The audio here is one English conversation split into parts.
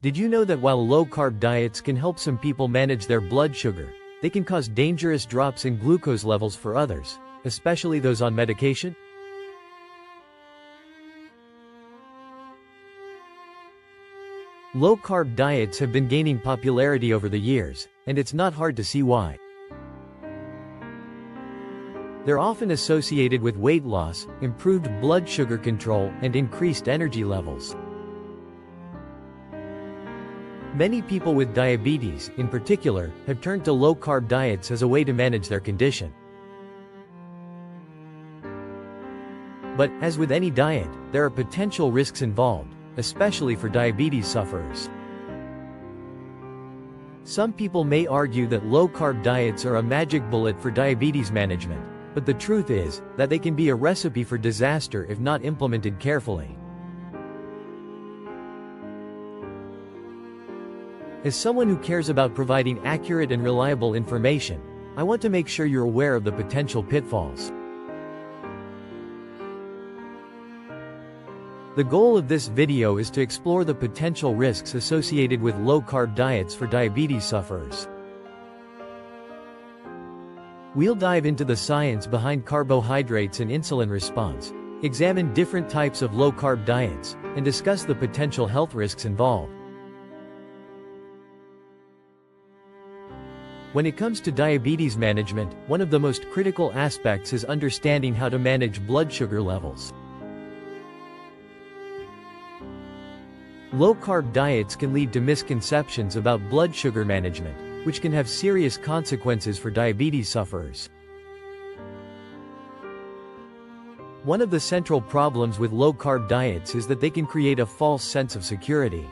Did you know that while low-carb diets can help some people manage their blood sugar, they can cause dangerous drops in glucose levels for others, especially those on medication? Low-carb diets have been gaining popularity over the years, and it's not hard to see why. They're often associated with weight loss, improved blood sugar control, and increased energy levels. Many people with diabetes, in particular, have turned to low-carb diets as a way to manage their condition. But, as with any diet, there are potential risks involved, especially for diabetes sufferers. Some people may argue that low-carb diets are a magic bullet for diabetes management, but the truth is that they can be a recipe for disaster if not implemented carefully. As someone who cares about providing accurate and reliable information, I want to make sure you're aware of the potential pitfalls. The goal of this video is to explore the potential risks associated with low-carb diets for diabetes sufferers. We'll dive into the science behind carbohydrates and insulin response, examine different types of low-carb diets, and discuss the potential health risks involved. When it comes to diabetes management, one of the most critical aspects is understanding how to manage blood sugar levels. Low-carb diets can lead to misconceptions about blood sugar management, which can have serious consequences for diabetes sufferers. One of the central problems with low-carb diets is that they can create a false sense of security.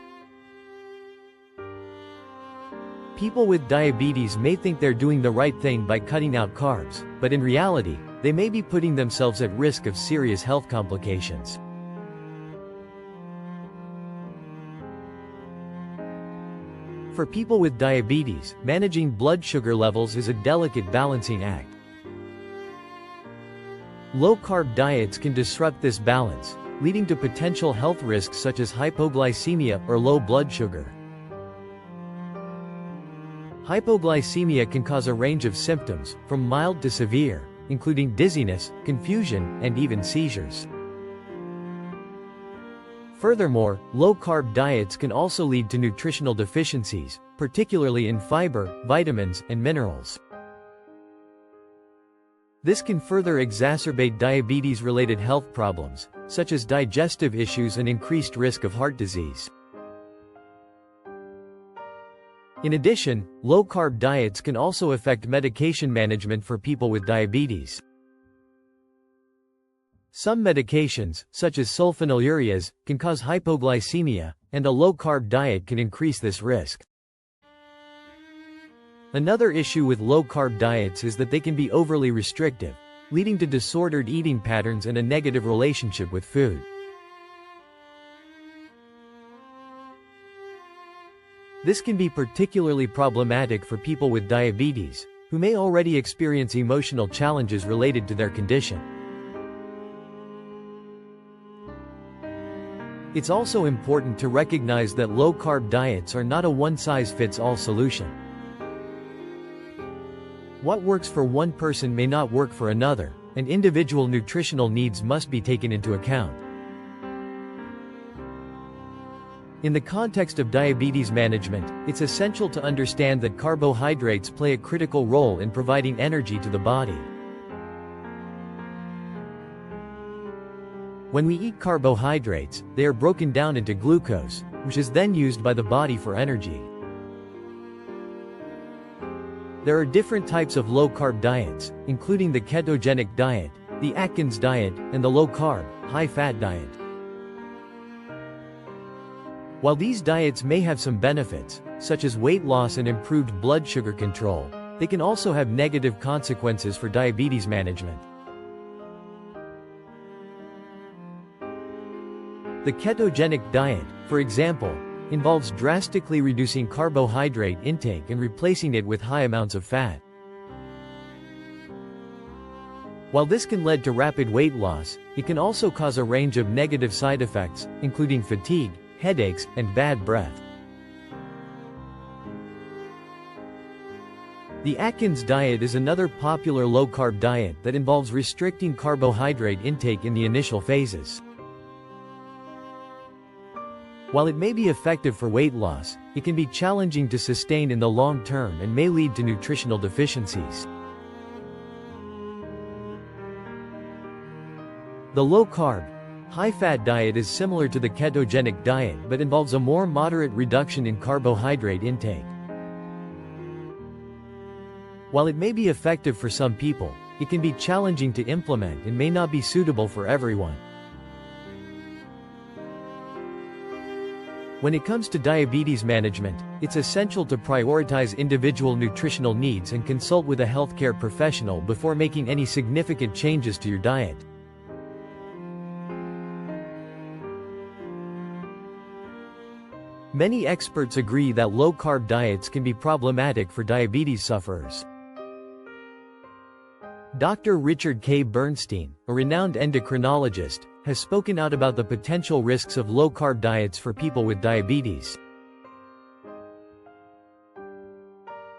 People with diabetes may think they're doing the right thing by cutting out carbs, but in reality, they may be putting themselves at risk of serious health complications. For people with diabetes, managing blood sugar levels is a delicate balancing act. Low-carb diets can disrupt this balance, leading to potential health risks such as hypoglycemia or low blood sugar. Hypoglycemia can cause a range of symptoms, from mild to severe, including dizziness, confusion, and even seizures. Furthermore, low-carb diets can also lead to nutritional deficiencies, particularly in fiber, vitamins, and minerals. This can further exacerbate diabetes-related health problems, such as digestive issues and increased risk of heart disease. In addition, low-carb diets can also affect medication management for people with diabetes. Some medications, such as sulfonylureas, can cause hypoglycemia, and a low-carb diet can increase this risk. Another issue with low-carb diets is that they can be overly restrictive, leading to disordered eating patterns and a negative relationship with food. This can be particularly problematic for people with diabetes, who may already experience emotional challenges related to their condition. It's also important to recognize that low-carb diets are not a one-size-fits-all solution. What works for one person may not work for another, and individual nutritional needs must be taken into account. In the context of diabetes management, it's essential to understand that carbohydrates play a critical role in providing energy to the body. When we eat carbohydrates, they are broken down into glucose, which is then used by the body for energy. There are different types of low-carb diets, including the ketogenic diet, the Atkins diet, and the low-carb, high-fat diet. While these diets may have some benefits, such as weight loss and improved blood sugar control, they can also have negative consequences for diabetes management. The ketogenic diet, for example, involves drastically reducing carbohydrate intake and replacing it with high amounts of fat. While this can lead to rapid weight loss, it can also cause a range of negative side effects, including fatigue, headaches, and bad breath. The Atkins diet is another popular low-carb diet that involves restricting carbohydrate intake in the initial phases. While it may be effective for weight loss, it can be challenging to sustain in the long term and may lead to nutritional deficiencies. The low-carb, high-fat diet is similar to the ketogenic diet but involves a more moderate reduction in carbohydrate intake. While it may be effective for some people, it can be challenging to implement and may not be suitable for everyone. When it comes to diabetes management, it's essential to prioritize individual nutritional needs and consult with a healthcare professional before making any significant changes to your diet. Many experts agree that low-carb diets can be problematic for diabetes sufferers. Dr. Richard K. Bernstein, a renowned endocrinologist, has spoken out about the potential risks of low-carb diets for people with diabetes.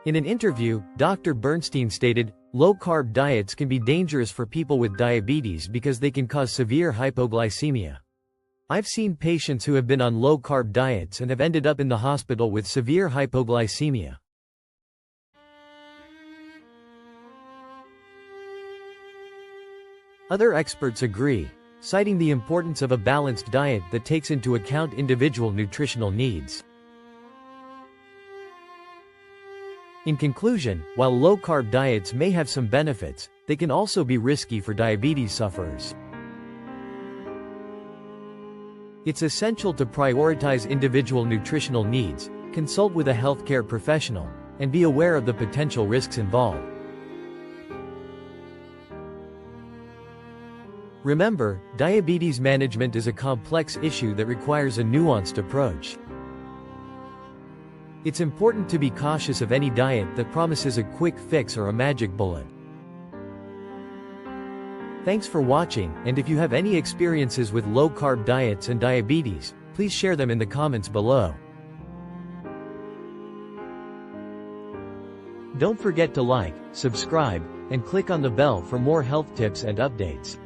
In an interview, Dr. Bernstein stated, "Low-carb diets can be dangerous for people with diabetes because they can cause severe hypoglycemia. I've seen patients who have been on low-carb diets and have ended up in the hospital with severe hypoglycemia." Other experts agree, citing the importance of a balanced diet that takes into account individual nutritional needs. In conclusion, while low-carb diets may have some benefits, they can also be risky for diabetes sufferers. It's essential to prioritize individual nutritional needs, consult with a healthcare professional, and be aware of the potential risks involved. Remember, diabetes management is a complex issue that requires a nuanced approach. It's important to be cautious of any diet that promises a quick fix or a magic bullet. Thanks for watching, and if you have any experiences with low-carb diets and diabetes, please share them in the comments below. Don't forget to like, subscribe, and click on the bell for more health tips and updates.